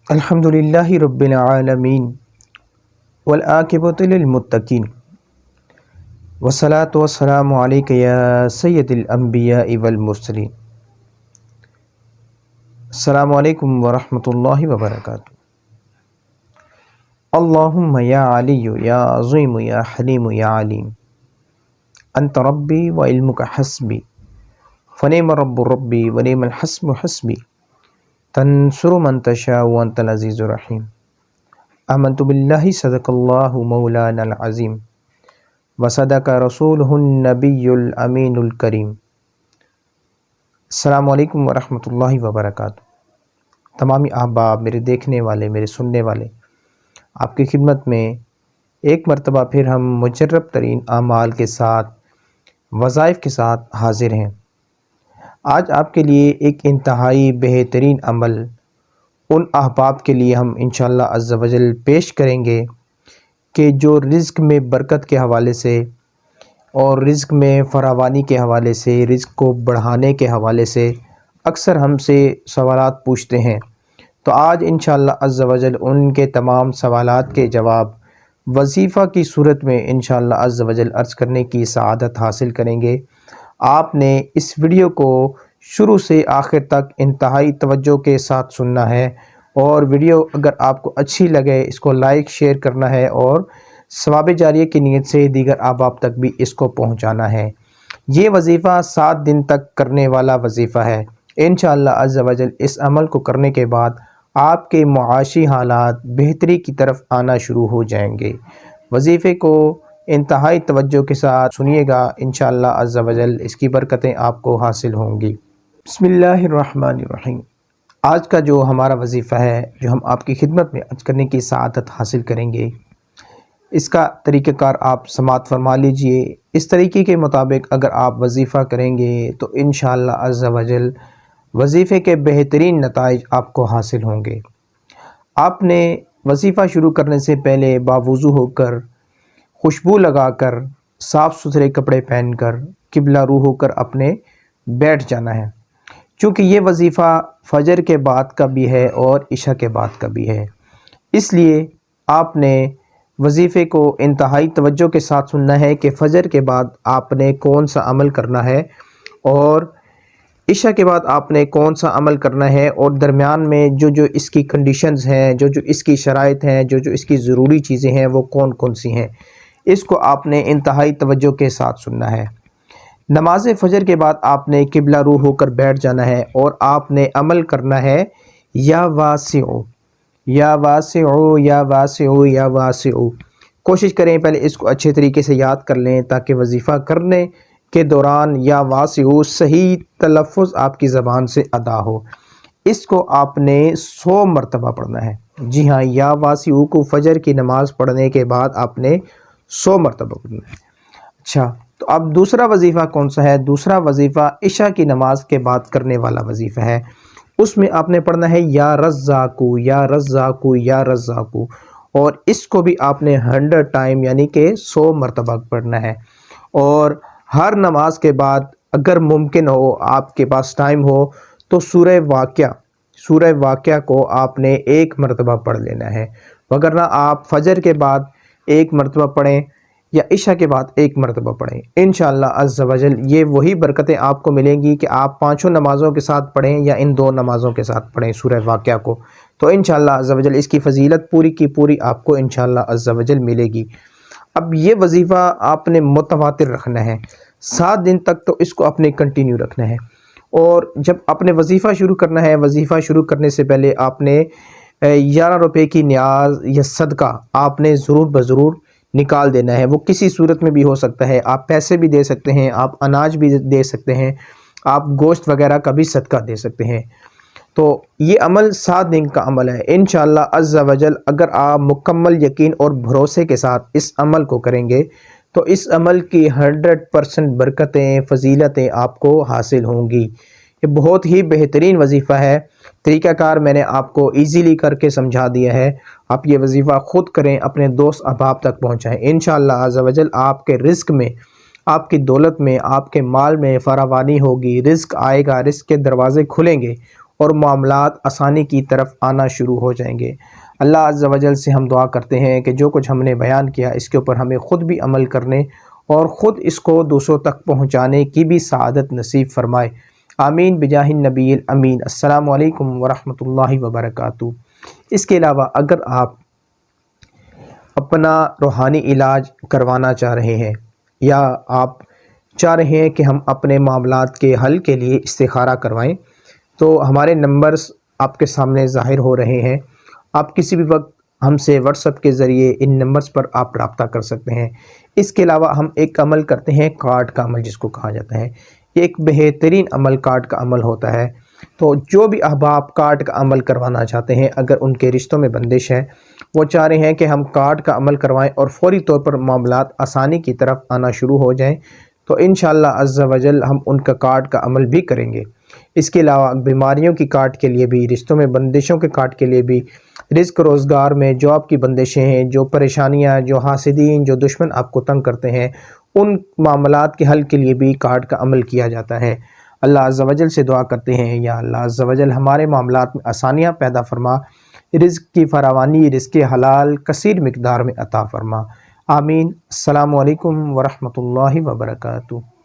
الحمدللہ رب العالمین والعاقبۃ للمتقین والصلاۃ والسلام علیک یا سید الانبیاء والمرسلین۔ السلام علیکم ورحمۃ اللہ وبرکاتہ۔ اللہم یا علی یا عظیم یا حلیم یا علیم، انت ربی وعلمک حسبی فنعم الرب ربی ونعم الحسب حسبی، تنصر من تشاء وانت العزیز الرحیم۔ آمنت باللہ صدق اللہ مولانا العظیم وصدق رسولہ النبی الامین الکریم۔ السلام علیکم ورحمۃ اللہ وبرکاتہ۔ تمامی احباب، میرے دیکھنے والے، میرے سننے والے، آپ کی خدمت میں ایک مرتبہ پھر ہم مجرب ترین اعمال کے ساتھ، وظائف کے ساتھ حاضر ہیں۔ آج آپ کے لیے ایک انتہائی بہترین عمل ان احباب کے لیے ہم انشاءاللہ عز و جل پیش کریں گے کہ جو رزق میں برکت کے حوالے سے اور رزق میں فراوانی کے حوالے سے، رزق کو بڑھانے کے حوالے سے اکثر ہم سے سوالات پوچھتے ہیں۔ تو آج انشاءاللہ عز و جل ان کے تمام سوالات کے جواب وظیفہ کی صورت میں انشاءاللہ عز و جل عرض کرنے کی سعادت حاصل کریں گے۔ آپ نے اس ویڈیو کو شروع سے آخر تک انتہائی توجہ کے ساتھ سننا ہے، اور ویڈیو اگر آپ کو اچھی لگے اس کو لائک شیئر کرنا ہے، اور ثواب جاریہ کی نیت سے دیگر احباب تک بھی اس کو پہنچانا ہے۔ یہ وظیفہ 7 دن تک کرنے والا وظیفہ ہے۔ انشاءاللہ عز و جل اس عمل کو کرنے کے بعد آپ کے معاشی حالات بہتری کی طرف آنا شروع ہو جائیں گے۔ وظیفے کو انتہائی توجہ کے ساتھ سنیے گا، انشاءاللہ عز و جل اس کی برکتیں آپ کو حاصل ہوں گی۔ بسم اللہ الرحمن الرحیم۔ آج کا جو ہمارا وظیفہ ہے، جو ہم آپ کی خدمت میں عرض کرنے کی سعادت حاصل کریں گے، اس کا طریقہ کار آپ سماعت فرما لیجئے۔ اس طریقے کے مطابق اگر آپ وظیفہ کریں گے تو انشاءاللہ عز و جل وظیفے کے بہترین نتائج آپ کو حاصل ہوں گے۔ آپ نے وظیفہ شروع کرنے سے پہلے باوضو ہو کر، خوشبو لگا کر، صاف ستھرے کپڑے پہن کر، قبلہ رو ہو کر اپنے بیٹھ جانا ہے، چونکہ یہ وظیفہ فجر کے بعد کا بھی ہے اور عشاء کے بعد کا بھی ہے۔ اس لیے آپ نے وظیفے کو انتہائی توجہ کے ساتھ سننا ہے کہ فجر کے بعد آپ نے کون سا عمل کرنا ہے، اور عشاء کے بعد آپ نے کون سا عمل کرنا ہے، اور درمیان میں جو اس کی کنڈیشنز ہیں، جو اس کی شرائط ہیں، جو اس کی ضروری چیزیں ہیں، وہ کون کون سی ہیں، اس کو آپ نے انتہائی توجہ کے ساتھ سننا ہے۔ نماز فجر کے بعد آپ نے قبلہ رو ہو کر بیٹھ جانا ہے، اور آپ نے عمل کرنا ہے یا واسع یا واسع یا واسع یا واسع۔ کوشش کریں پہلے اس کو اچھے طریقے سے یاد کر لیں تاکہ وظیفہ کرنے کے دوران یا واسع صحیح تلفظ آپ کی زبان سے ادا ہو۔ اس کو آپ نے 100 مرتبہ پڑھنا ہے۔ جی ہاں، یا واسع کو فجر کی نماز پڑھنے کے بعد آپ نے 100 مرتبہ پڑھنا ہے۔ اچھا، تو اب دوسرا وظیفہ کون سا ہے؟ دوسرا وظیفہ عشاء کی نماز کے بعد کرنے والا وظیفہ ہے۔ اس میں آپ نے پڑھنا ہے یا رزاقو یا رزاقو یا رزاقو، اور اس کو بھی آپ نے 100 ٹائم یعنی کہ 100 مرتبہ پڑھنا ہے۔ اور ہر نماز کے بعد اگر ممکن ہو، آپ کے پاس ٹائم ہو، تو سورہ واقعہ کو آپ نے 1 مرتبہ پڑھ لینا ہے، وگرنہ آپ فجر کے بعد 1 مرتبہ پڑھیں یا عشاء کے بعد 1 مرتبہ پڑھیں۔ انشاءاللہ عز و جل یہ وہی برکتیں آپ کو ملیں گی کہ آپ 5 نمازوں کے ساتھ پڑھیں یا ان 2 نمازوں کے ساتھ پڑھیں سورہ واقعہ کو، تو انشاءاللہ عز و جل اس کی فضیلت پوری کی پوری آپ کو انشاءاللہ عز و جل ملے گی۔ اب یہ وظیفہ آپ نے متواتر رکھنا ہے، 7 دن تک تو اس کو اپنے کنٹینیو رکھنا ہے۔ اور جب اپنے وظیفہ شروع کرنا ہے، وظیفہ شروع کرنے سے پہلے آپ نے 11 روپے کی نیاز یا صدقہ آپ نے ضرور بضرور نکال دینا ہے۔ وہ کسی صورت میں بھی ہو سکتا ہے، آپ پیسے بھی دے سکتے ہیں، آپ اناج بھی دے سکتے ہیں، آپ گوشت وغیرہ کا بھی صدقہ دے سکتے ہیں۔ تو یہ عمل 7 دن کا عمل ہے۔ انشاءاللہ عز و جل اگر آپ مکمل یقین اور بھروسے کے ساتھ اس عمل کو کریں گے تو اس عمل کی 100% برکتیں، فضیلتیں آپ کو حاصل ہوں گی۔ یہ بہت ہی بہترین وظیفہ ہے۔ طریقہ کار میں نے آپ کو ایزیلی کر کے سمجھا دیا ہے، آپ یہ وظیفہ خود کریں، اپنے دوست احباب تک پہنچائیں۔ انشاءاللہ عز و جل آپ کے رزق میں، آپ کی دولت میں، آپ کے مال میں فراوانی ہوگی، رزق آئے گا، رزق کے دروازے کھلیں گے، اور معاملات آسانی کی طرف آنا شروع ہو جائیں گے۔ اللہ عز و جل سے ہم دعا کرتے ہیں کہ جو کچھ ہم نے بیان کیا اس کے اوپر ہمیں خود بھی عمل کرنے اور خود اس کو دوسروں تک پہنچانے کی بھی سعادت نصیب فرمائے۔ آمین بجاہ النبی الامین۔ السلام علیکم ورحمۃ اللہ وبرکاتہ۔ اس کے علاوہ اگر آپ اپنا روحانی علاج کروانا چاہ رہے ہیں یا آپ چاہ رہے ہیں کہ ہم اپنے معاملات کے حل کے لیے استخارہ کروائیں تو ہمارے نمبرز آپ کے سامنے ظاہر ہو رہے ہیں۔ آپ کسی بھی وقت ہم سے واٹس ایپ کے ذریعے ان نمبرز پر آپ رابطہ کر سکتے ہیں۔ اس کے علاوہ ہم ایک عمل کرتے ہیں کارڈ کا عمل جس کو کہا جاتا ہے۔ یہ ایک بہترین عمل کارڈ کا عمل ہوتا ہے۔ تو جو بھی احباب کارڈ کا عمل کروانا چاہتے ہیں، اگر ان کے رشتوں میں بندش ہے، وہ چاہ رہے ہیں کہ ہم کارڈ کا عمل کروائیں اور فوری طور پر معاملات آسانی کی طرف آنا شروع ہو جائیں، تو انشاءاللہ عز و جل ہم ان کا کارڈ کا عمل بھی کریں گے۔ اس کے علاوہ بیماریوں کی کارڈ کے لیے بھی، رشتوں میں بندشوں کے کارڈ کے لیے بھی، رزق روزگار میں جو آپ کی بندشیں ہیں، جو پریشانیاں، جو حاسدین، جو دشمن آپ کو تنگ کرتے ہیں، ان معاملات کے حل کے لیے بھی کارڈ کا عمل کیا جاتا ہے۔ اللہ عز و جل سے دعا کرتے ہیں یا اللہ عز و جل ہمارے معاملات میں آسانیاں پیدا فرما، رزق کی فراوانی، رزق حلال کثیر مقدار میں عطا فرما۔ آمین۔ السلام علیکم ورحمۃ اللہ وبرکاتہ۔